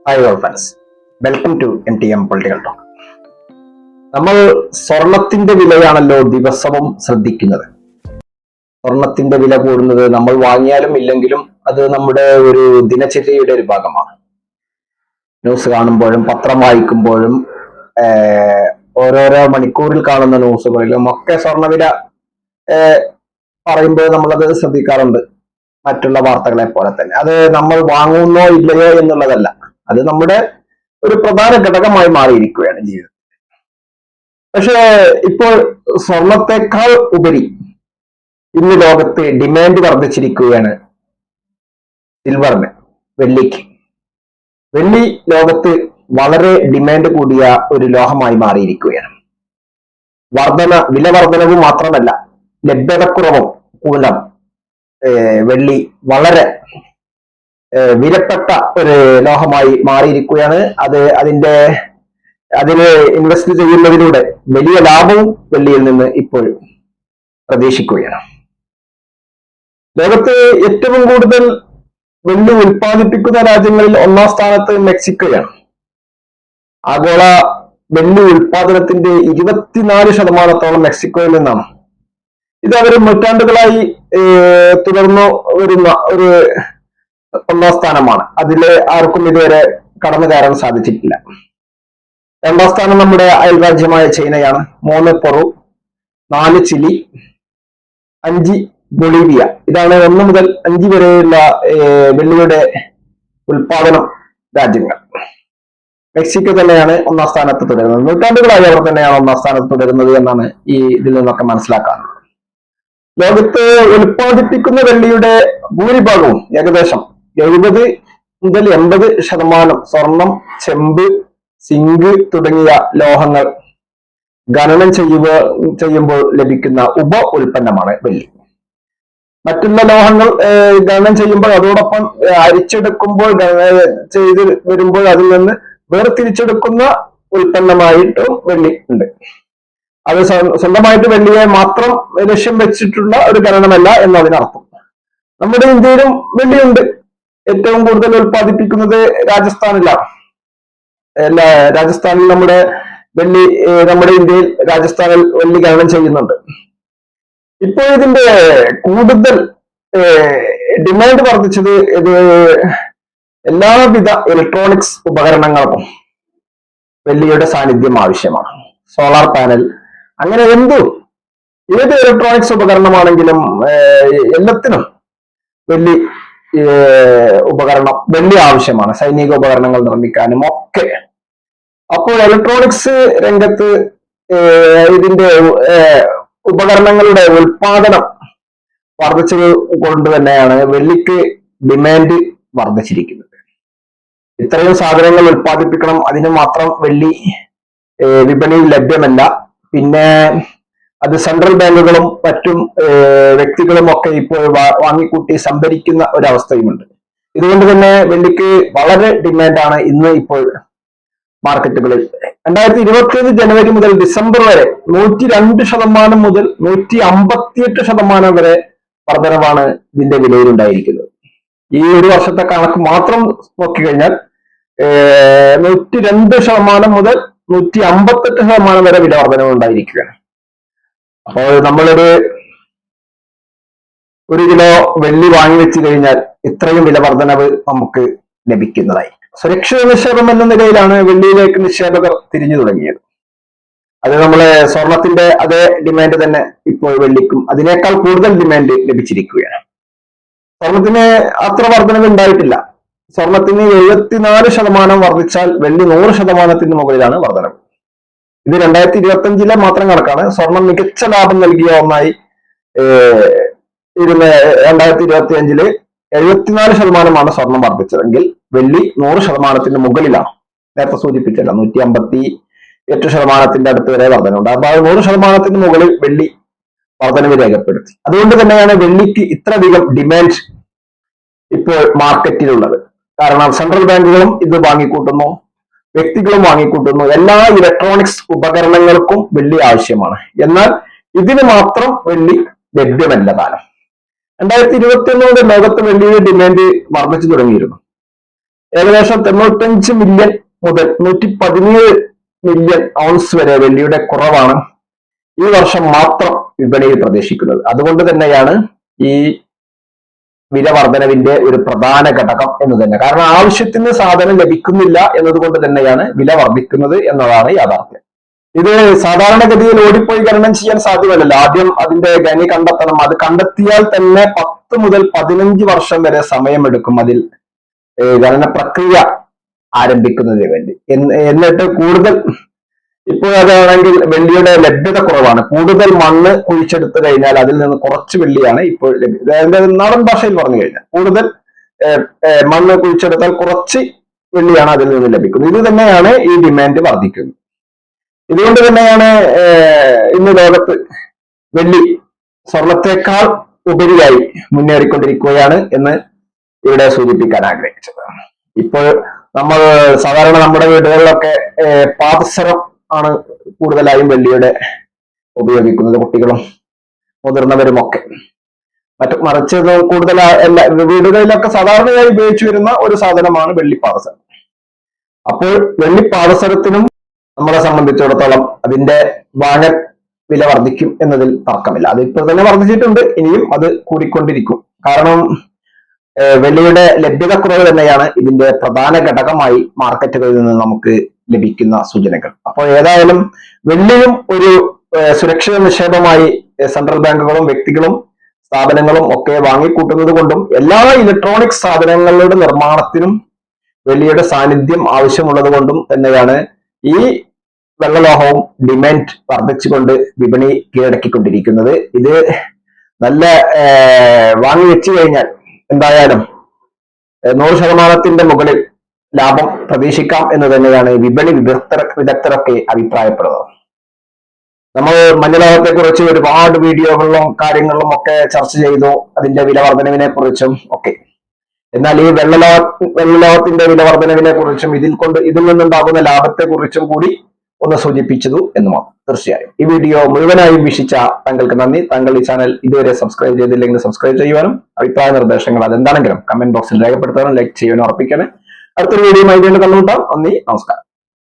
Hi all friends, welcome to MTM political talk. നമ്മൾ സ്വർണത്തിന്റെ വിലയാണല്ലോ ദിവസവും ശ്രദ്ധിക്കുന്നത്. സ്വർണത്തിന്റെ വില കൂടുന്നത് നമ്മൾ വാങ്ങിയാലും ഇല്ലെങ്കിലും അത് നമ്മുടെ ഒരു ദിനചര്യയുടെ ഒരു ഭാഗമാണ്. ന്യൂസ് കാണുമ്പോഴും പത്രം വായിക്കുമ്പോഴും ഓരോരോ മണിക്കൂറിൽ കാണുന്ന ന്യൂസുകളിലും ഒക്കെ സ്വർണ്ണവില പറയുമ്പോൾ നമ്മളത് ശ്രദ്ധിക്കാറുണ്ട്. മറ്റുള്ള വാർത്തകളെ പോലെ തന്നെ അത് നമ്മൾ വാങ്ങുന്നോ ഇല്ലയോ എന്നുള്ളതല്ല, അത് നമ്മുടെ ഒരു പ്രധാന ഘടകമായി മാറിയിരിക്കുകയാണ് ജീവിതം. പക്ഷേ ഇപ്പോൾ സ്വർണത്തെക്കാൾ ഉപരി ഇന്ന് ലോകത്ത് ഡിമാൻഡ് വർദ്ധിച്ചിരിക്കുകയാണ് സിൽവറിന്, വെള്ളിക്ക്. വെള്ളി ലോകത്ത് വളരെ ഡിമാൻഡ് കൂടിയ ഒരു ലോഹമായി മാറിയിരിക്കുകയാണ്. വില വർധനവും മാത്രമല്ല, ലഭ്യതക്കുറവും മൂലം വെള്ളി വളരെ വിലപ്പെട്ട ഒരു ലോഹമായി മാറിയിരിക്കുകയാണ്. അതിന് ഇൻവെസ്റ്റ് ചെയ്യുന്നതിലൂടെ വലിയ ലാഭവും വെള്ളിയിൽ നിന്ന് ഇപ്പോൾ പ്രതീക്ഷിക്കുകയാണ്. ലോകത്ത് ഏറ്റവും കൂടുതൽ വെള്ളി ഉൽപ്പാദിപ്പിക്കുന്ന രാജ്യങ്ങളിൽ ഒന്നാം സ്ഥാനത്ത് മെക്സിക്കോയാണ്. ആഗോള വെള്ളി ഉൽപാദനത്തിന്റെ 24% മെക്സിക്കോയിൽ നിന്നാണ്. ഇത് അവർ നൂറ്റാണ്ടുകളായി തുടർന്നു വരുന്ന ഒരു ഒന്നാം സ്ഥാനമാണ്. അതില് ആർക്കും ഇതുവരെ കടന്നു കയറാൻ സാധിച്ചിട്ടില്ല. രണ്ടാം സ്ഥാനം നമ്മുടെ അയൽരാജ്യമായ ചൈനയാണ്. 3 പെറു, 4 ചിലി, 5 ബൊളീവിയ. ഇതാണ് 1 മുതൽ 5 വരെയുള്ള വെള്ളിയുടെ ഉൽപാദനം രാജ്യങ്ങൾ. മെക്സിക്കോ തന്നെയാണ് ഒന്നാം സ്ഥാനത്ത് തുടരുന്നത്. നൂറ്റാണ്ടുകളായി അവർ തന്നെയാണ് ഒന്നാം സ്ഥാനത്ത് തുടരുന്നത് എന്നാണ് ഇതിൽ നിന്നൊക്കെ മനസ്സിലാക്കാറുള്ളത്. ലോകത്ത് ഉൽപ്പാദിപ്പിക്കുന്ന വെള്ളിയുടെ ഭൂരിഭാഗവും ഏകദേശം 70 മുതൽ 80% സ്വർണം, ചെമ്പ്, സിങ്ക് തുടങ്ങിയ ലോഹങ്ങൾ ഖനനം ചെയ്യുമ്പോൾ ലഭിക്കുന്ന ഉപ ഉൽപ്പന്നമാണ് വെള്ളി. മറ്റുള്ള ലോഹങ്ങൾ ഖനനം ചെയ്യുമ്പോൾ അതോടൊപ്പം അരിച്ചെടുക്കുമ്പോൾ ചെയ്ത് വരുമ്പോൾ അതിൽ നിന്ന് വേർതിരിച്ചെടുക്കുന്ന ഉൽപ്പന്നമായിട്ടും വെള്ളി ഉണ്ട്. അത് സ്വന്തമായിട്ട് വെള്ളിയെ മാത്രം ലക്ഷ്യം വെച്ചിട്ടുള്ള ഒരു ഖനനമല്ല എന്നതിനർത്ഥം. നമ്മുടെ ഇന്ത്യയിലും വെള്ളിയുണ്ട്. ഏറ്റവും കൂടുതൽ ഉൽപ്പാദിപ്പിക്കുന്നത് രാജസ്ഥാനിലാണ്. രാജസ്ഥാനിൽ നമ്മുടെ ഇന്ത്യയിൽ രാജസ്ഥാനിൽ വെള്ളി ഖനനം ചെയ്യുന്നുണ്ട്. ഇപ്പോൾ ഇതിന്റെ കൂടുതൽ ഡിമാൻഡ് വർദ്ധിച്ചത് എല്ലാവിധ ഇലക്ട്രോണിക്സ് ഉപകരണങ്ങൾക്കും വെള്ളിയുടെ സാന്നിധ്യം ആവശ്യമാണ്. സോളാർ പാനൽ, അങ്ങനെ ഏത് ഇലക്ട്രോണിക്സ് ഉപകരണമാണെങ്കിലും എല്ലാത്തിനും വെള്ളി ആവശ്യമാണ്. സൈനിക ഉപകരണങ്ങൾ നിർമ്മിക്കാനും ഒക്കെ. അപ്പോൾ ഇലക്ട്രോണിക്സ് രംഗത്ത് ഇതിന്റെ ഉപകരണങ്ങളുടെ ഉൽപാദനം വർദ്ധിച്ചത് കൊണ്ട് തന്നെയാണ് വെള്ളിക്ക് ഡിമാൻഡ് വർദ്ധിച്ചിരിക്കുന്നത്. ഇത്രയും സാധനങ്ങൾ ഉൽപ്പാദിപ്പിക്കണം, അതിന് മാത്രം വെള്ളി വിപണിയിൽ ലഭ്യമല്ല. പിന്നെ അത് സെൻട്രൽ ബാങ്കുകളും മറ്റും വ്യക്തികളും ഒക്കെ ഇപ്പോൾ വാങ്ങിക്കൂട്ടി സംഭരിക്കുന്ന ഒരവസ്ഥയുമുണ്ട്. ഇതുകൊണ്ട് തന്നെ വെള്ളിക്ക് വളരെ ഡിമാൻഡാണ് ഇന്ന് ഇപ്പോൾ മാർക്കറ്റുകളിൽ. 2021 ജനുവരി മുതൽ ഡിസംബർ വരെ 102% മുതൽ 158% വരെ വർധനവാണ് ഇതിന്റെ വിലയിൽ ഉണ്ടായിരിക്കുന്നത്. ഈ ഒരു വർഷത്തെ കണക്ക് മാത്രം നോക്കിക്കഴിഞ്ഞാൽ 102% മുതൽ 158% വരെ വില വർധനവ് ഉണ്ടായിരിക്കുകയാണ്. അപ്പോൾ നമ്മളൊരു കിലോ വെള്ളി വാങ്ങി വെച്ച് കഴിഞ്ഞാൽ ഇത്രയും വില വർധനവ് നമുക്ക് ലഭിക്കുന്നതായിരിക്കും. സുരക്ഷിത നിക്ഷേപം എന്ന നിലയിലാണ് വെള്ളിയിലേക്ക് നിക്ഷേപകർ തിരിഞ്ഞു തുടങ്ങിയത്. അത് നമ്മളെ സ്വർണത്തിന്റെ അതേ ഡിമാൻഡ് തന്നെ ഇപ്പോൾ വെള്ളിക്കും അതിനേക്കാൾ കൂടുതൽ ഡിമാൻഡ് ലഭിച്ചിരിക്കുകയാണ്. സ്വർണത്തിന് അത്ര വർധനവ് ഉണ്ടായിട്ടില്ല. സ്വർണത്തിന് 74% വർദ്ധിച്ചാൽ വെള്ളി 100% മുകളിലാണ് വർധനവ്. ഇത് 2025 മാത്രം കണക്കാണ്. സ്വർണം മികച്ച ലാഭം നൽകിയ ഒന്നായി 2025 74% സ്വർണം വർദ്ധിച്ചതെങ്കിൽ വെള്ളി 100% മുകളിലാണ്. നേരത്തെ സൂചിപ്പിച്ചല്ല, 158% അടുത്ത് വരെ വർധനവുണ്ട്. അപ്പൊ 100% മുകളിൽ വെള്ളി വർധനവ് രേഖപ്പെടുത്തി. അതുകൊണ്ട് തന്നെയാണ് വെള്ളിക്ക് ഇത്രയധികം ഡിമാൻഡ് ഇപ്പോൾ മാർക്കറ്റിലുള്ളത്. കാരണം സെൻട്രൽ ബാങ്കുകളും ഇത് വാങ്ങിക്കൂട്ടുന്നു, വ്യക്തികളും വാങ്ങിക്കൂട്ടുന്നു. എല്ലാ ഇലക്ട്രോണിക്സ് ഉപകരണങ്ങൾക്കും വെള്ളി ആവശ്യമാണ്. എന്നാൽ ഇതിന് മാത്രം വെള്ളി ലഭ്യമല്ല താനും. 2021 ലോകത്ത് വെള്ളിയുടെ ഡിമാൻഡ് വർദ്ധിച്ചു തുടങ്ങിയിരുന്നു. ഏകദേശം 95 മില്യൺ മുതൽ 117 മില്യൺ ഔൺസ് വരെ വെള്ളിയുടെ കുറവാണ് ഈ വർഷം മാത്രം വിപണിയിൽ പ്രതീക്ഷിക്കുന്നത്. അതുകൊണ്ട് തന്നെയാണ് ഈ വില വർധനവിന്റെ ഒരു പ്രധാന ഘടകം എന്ന് തന്നെ. കാരണം ആവശ്യത്തിന് സാധനം ലഭിക്കുന്നില്ല എന്നതുകൊണ്ട് തന്നെയാണ് വില വർദ്ധിക്കുന്നത് എന്നതാണ് യാഥാർത്ഥ്യം. ഇത് സാധാരണഗതിയിൽ ഓടിപ്പോയി ഖനനം ചെയ്യാൻ സാധ്യമല്ലല്ലോ. ആദ്യം അതിന്റെ ഖനി കണ്ടെത്തണം. അത് കണ്ടെത്തിയാൽ തന്നെ 10 മുതൽ 15 വർഷം വരെ സമയമെടുക്കും അതിൽ ഖനന പ്രക്രിയ ആരംഭിക്കുന്നതിന് വേണ്ടി. എന്നിട്ട് കൂടുതൽ ഇപ്പോൾ അതാണെങ്കിൽ വെള്ളിയുടെ ലഭ്യത കുറവാണ്. കൂടുതൽ മണ്ണ് കുഴിച്ചെടുത്തു കഴിഞ്ഞാൽ അതിൽ നിന്ന് കുറച്ച് വെള്ളിയാണ് ഇപ്പോൾ ലഭ്യത. നാടൻ ഭാഷയിൽ പറഞ്ഞു കഴിഞ്ഞാൽ കൂടുതൽ മണ്ണ് കുഴിച്ചെടുത്താൽ കുറച്ച് വെള്ളിയാണ് അതിൽ നിന്ന് ലഭിക്കുന്നത്. ഇത് തന്നെയാണ് ഈ ഡിമാൻഡ് വർദ്ധിക്കുന്നത്. ഇതുകൊണ്ട് തന്നെയാണ് ഇന്ന് ലോകത്ത് വെള്ളി സ്വർണത്തെക്കാൾ ഉപരിയായി മുന്നേറിക്കൊണ്ടിരിക്കുകയാണ് എന്ന് ഇവിടെ സൂചിപ്പിക്കാൻ ആഗ്രഹിച്ചത്. ഇപ്പോൾ നമ്മൾ സാധാരണ നമ്മുടെ വീടുകളിലൊക്കെ പാദസരം ആണ് കൂടുതലായും വെള്ളിയുടെ ഉപയോഗിക്കുന്നത്, കുട്ടികളും മുതിർന്നവരും ഒക്കെ. മറിച്ച് കൂടുതൽ വീടുകളിലൊക്കെ സാധാരണയായി ഉപയോഗിച്ചു വരുന്ന ഒരു സാധനമാണ് വെള്ളിപ്പാദസരം. അപ്പോൾ വെള്ളിപ്പാദസരത്തിനും നമ്മളെ സംബന്ധിച്ചിടത്തോളം അതിന്റെ വാങ്ങൽ വില വർദ്ധിക്കും എന്നതിൽ തർക്കമില്ല. അത് ഇപ്പോൾ തന്നെ വർദ്ധിച്ചിട്ടുണ്ട്, ഇനിയും അത് കൂടിക്കൊണ്ടിരിക്കും. കാരണം വെള്ളിയുടെ ലഭ്യതക്കുറവ് തന്നെയാണ് ഇതിന്റെ പ്രധാന ഘടകമായി മാർക്കറ്റുകളിൽ നിന്ന് നമുക്ക് ലഭിക്കുന്ന സൂചനകൾ. അപ്പോൾ ഏതായാലും വെള്ളിയും ഒരു സുരക്ഷിത നിക്ഷേപമായി സെൻട്രൽ ബാങ്കുകളും വ്യക്തികളും സ്ഥാപനങ്ങളും ഒക്കെ വാങ്ങിക്കൂട്ടുന്നത് കൊണ്ടും എല്ലാ ഇലക്ട്രോണിക് സാധനങ്ങളുടെ നിർമ്മാണത്തിനും വെള്ളിയുടെ സാന്നിധ്യം ആവശ്യമുള്ളത് കൊണ്ടും തന്നെയാണ് ഈ വെള്ളലോഹവും ഡിമാൻഡ് വർദ്ധിച്ചുകൊണ്ട് വിപണി കീഴടക്കിക്കൊണ്ടിരിക്കുന്നത്. ഇത് നല്ല വാങ്ങി വെച്ചു കഴിഞ്ഞാൽ എന്തായാലും 100% മുകളിൽ ലാഭം പ്രതീക്ഷിക്കാം എന്ന് തന്നെയാണ് വിപണി വിദഗ്ധരൊക്കെ അഭിപ്രായപ്പെടുന്നത്. നമ്മൾ മഞ്ഞലോഹത്തെ കുറിച്ച് ഒരുപാട് വീഡിയോകളിലും കാര്യങ്ങളിലും ഒക്കെ ചർച്ച ചെയ്തു, അതിന്റെ വില വർധനവിനെ കുറിച്ചും ഒക്കെ. എന്നാൽ ഈ വെള്ളലോഹത്തിന്റെ വില വർധനവിനെ കുറിച്ചും ഇതിൽ നിന്നുണ്ടാകുന്ന ലാഭത്തെ കുറിച്ചും കൂടി ഒന്ന് സൂചിപ്പിച്ചതു എന്ന് മാത്രം. തീർച്ചയായും ഈ വീഡിയോ മുഴുവനായും വീക്ഷിച്ച താങ്കൾക്ക് നന്ദി. താങ്കൾ ഈ ചാനൽ ഇതുവരെ സബ്സ്ക്രൈബ് ചെയ്തില്ലെങ്കിൽ സബ്സ്ക്രൈബ് ചെയ്യുവാനും അഭിപ്രായ നിർദ്ദേശങ്ങൾ അതെന്താണെങ്കിലും കമന്റ് ബോക്സിൽ രേഖപ്പെടുത്താനും ലൈക്ക് ചെയ്യാനും ഉറപ്പിക്കാനും. അടുത്തൊരു വീഡിയോയുമായി വീണ്ടും കണ്ടുമുട്ടാം. നന്ദി, നമസ്കാരം.